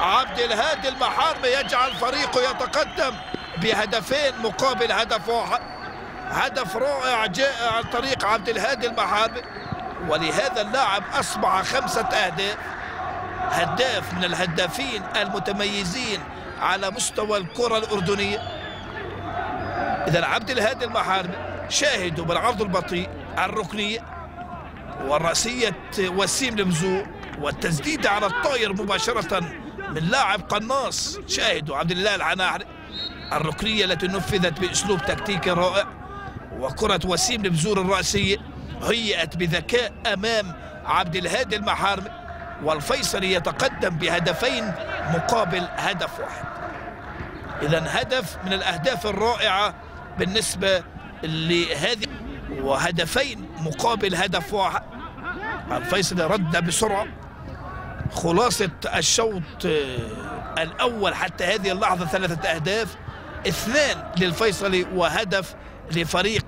عبد الهادي المحارمي يجعل فريقه يتقدم بهدفين مقابل هدف واحد. هدف رائع جاء عن طريق عبد الهادي المحارمي، ولهذا اللاعب أصبح 5 أهداف، هداف من الهدافين المتميزين على مستوى الكرة الأردنية. إذا عبد الهادي المحارمي شاهدوا بالعرض البطيء، الركنية والرأسية وسيم المزور والتسديدة على الطاير مباشرة من لاعب قناص. شاهدوا عبد الله العناحري، الركنية التي نفذت بأسلوب تكتيكي رائع، وكرة وسيم المزور الرأسية هيئت بذكاء أمام عبد الهادي المحارمي، والفيصلي يتقدم بهدفين مقابل هدف واحد. إذا هدف من الأهداف الرائعة بالنسبة لهذه، وهدفين مقابل هدف واحد. الفيصلي رد بسرعة. خلاصة الشوط الأول حتى هذه اللحظة 3 أهداف، 2 للفيصلي وهدف لفريق